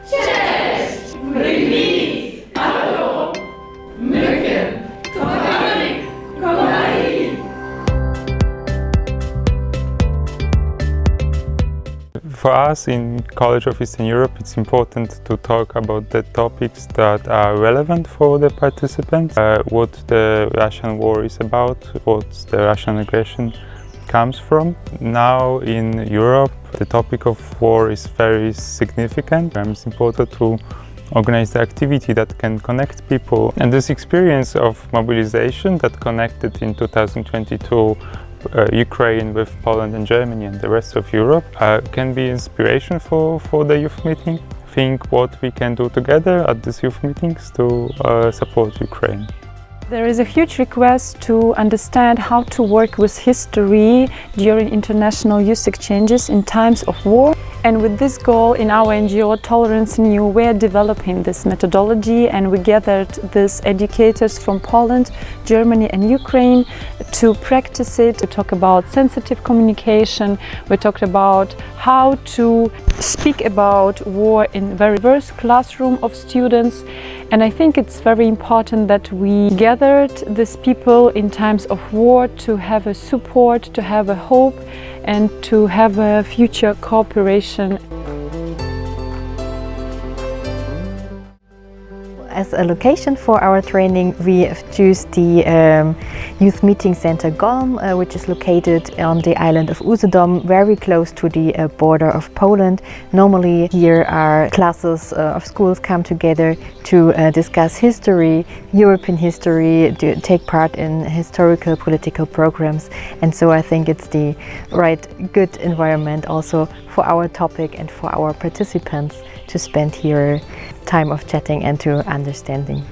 Cześć! Привіт! Hallo! Mücke! Kochani! Kochani! For us in College of Eastern Europe, it's important to talk about the topics that are relevant for the participants, what the Russian war is about, what the Russian aggression comes from. Now in Europe, the topic of war is very significant, and it's important to organize the activity that can connect people. And this experience of mobilization that connected in 2022 Ukraine with Poland and Germany and the rest of Europe can be inspiration for the youth meeting. Think what we can do together at these youth meetings to support Ukraine. There is a huge request to understand how to work with history during international youth exchanges in times of war. And with this goal in our NGO Tolerance New, we are developing this methodology, and we gathered these educators from Poland, Germany and Ukraine to practice it. We talk about sensitive communication, we talked about how to speak about war in very diverse classroom of students. And I think it's very important that we gathered these people in times of war to have a support, to have a hope and to have a future cooperation. As a location for our training, we have chosen the Youth Meeting Center Golm, which is located on the island of Usedom, very close to the border of Poland. Normally here our classes of schools come together to discuss history, European history, to take part in historical political programs, and so I think it's the right good environment also for our topic and for our participants to spend here time of chatting and to understanding.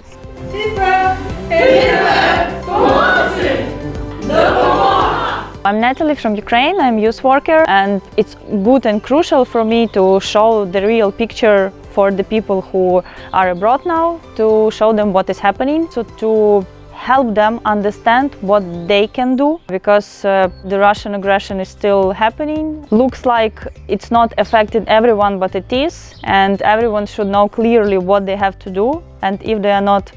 I'm Natalie from Ukraine, I'm a youth worker, and it's good and crucial for me to show the real picture for the people who are abroad now, to show them what is happening, so to help them understand what they can do, because the Russian aggression is still happening. Looks like it's not affecting everyone, but it is, and everyone should know clearly what they have to do. And if they are not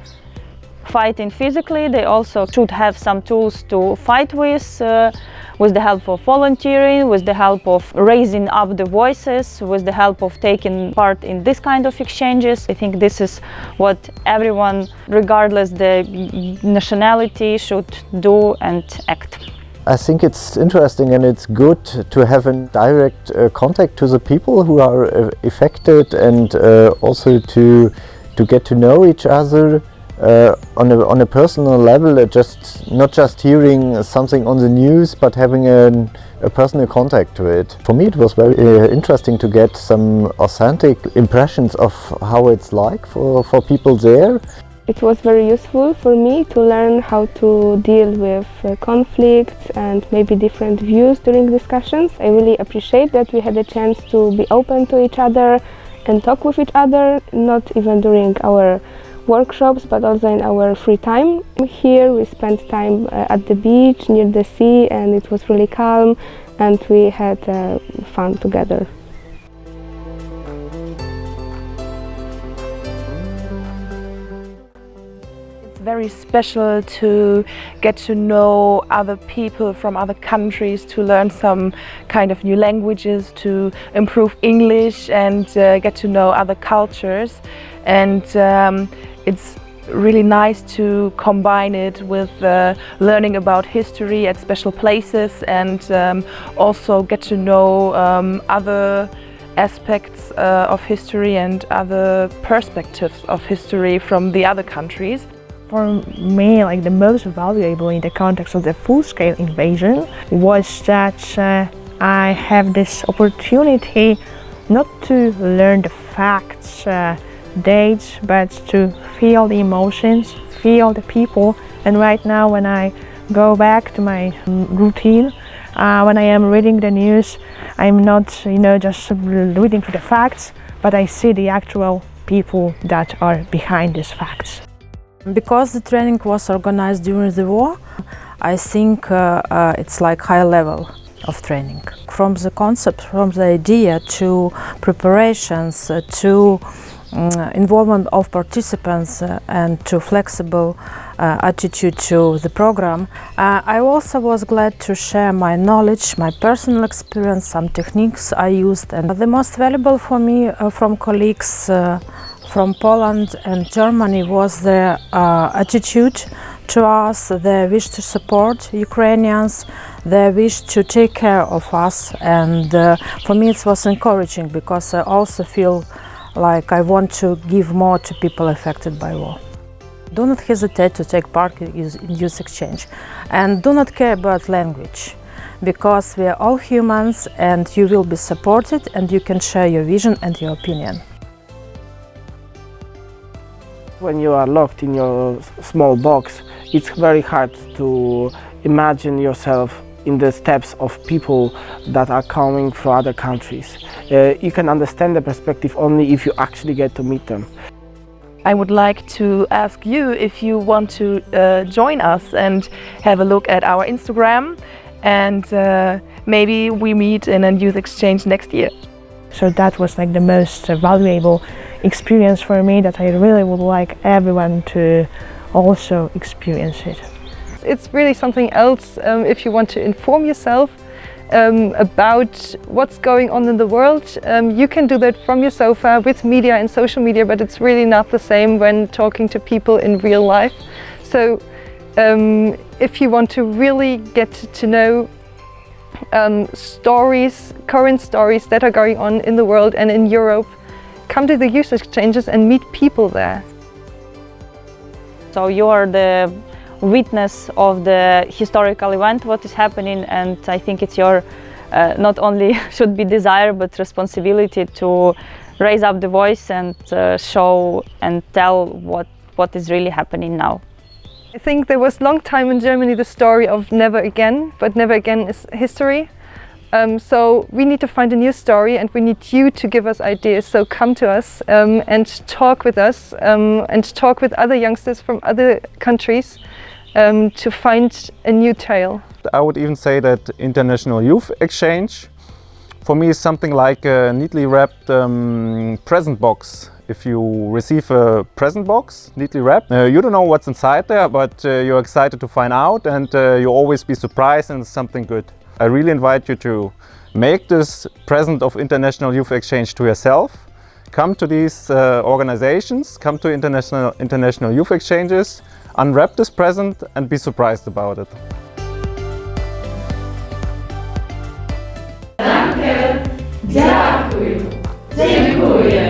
fighting physically, they also should have some tools to fight with the help of volunteering, with the help of raising up the voices, with the help of taking part in this kind of exchanges. I think this is what everyone, regardless the nationality, should do and act. I think it's interesting and it's good to have a direct contact to the people who are affected, and also to get to know each other on a personal level, not just hearing something on the news, but having a personal contact to it. For me it was very interesting to get some authentic impressions of how it's like for people there. It was very useful for me to learn how to deal with conflicts and maybe different views during discussions. I really appreciate that we had a chance to be open to each other and talk with each other, not even during our workshops, but also in our free time. Here we spent time at the beach near the sea, and it was really calm and we had fun together. It's very special to get to know other people from other countries, to learn some kind of new languages, to improve English and get to know other cultures. And it's really nice to combine it with learning about history at special places, and also get to know other aspects of history and other perspectives of history from the other countries. For me, like the most valuable in the context of the full-scale invasion was that I have this opportunity not to learn the facts, dates, but to feel the emotions, feel the people. And right now when I go back to my routine, when I am reading the news, I'm not just reading through the facts, but I see the actual people that are behind these facts. Because the training was organized during the war, I think it's like high level. of training. From the concept, from the idea to preparations, to involvement of participants and to flexible attitude to the program. I also was glad to share my knowledge, my personal experience, some techniques I used, and the most valuable for me from colleagues from Poland and Germany was their attitude to us, their wish to support Ukrainians, their wish to take care of us, and for me it was encouraging because I also feel like I want to give more to people affected by war. Do not hesitate to take part in youth exchange, and do not care about language, because we are all humans and you will be supported and you can share your vision and your opinion. When you are locked in your small box, it's very hard to imagine yourself in the steps of people that are coming from other countries. You can understand the perspective only if you actually get to meet them. I would like to ask you if you want to join us and have a look at our Instagram, and maybe we meet in a youth exchange next year. So that was like the most valuable experience for me, that I really would like everyone to also experience it. It's really something else if you want to inform yourself about what's going on in the world. You can do that from your sofa with media and social media, but it's really not the same when talking to people in real life. So if you want to really get to know stories, current stories that are going on in the world and in Europe, come to the youth exchanges and meet people there. So you are the witness of the historical event, what is happening, and I think it's your not only should be desire but responsibility to raise up the voice and show and tell what is really happening now. I think there was long time in Germany the story of never again, but never again is history. So we need to find a new story, and we need you to give us ideas. So come to us and talk with us and talk with other youngsters from other countries to find a new tale. I would even say that international youth exchange for me is something like a neatly wrapped present box. If you receive a present box, neatly wrapped, you don't know what's inside there, but you're excited to find out, and you always be surprised, and it's something good. I really invite you to make this present of international youth exchange to yourself. Come to these organizations, come to international youth exchanges, unwrap this present and be surprised about it. Danke, дякую, dziękuję.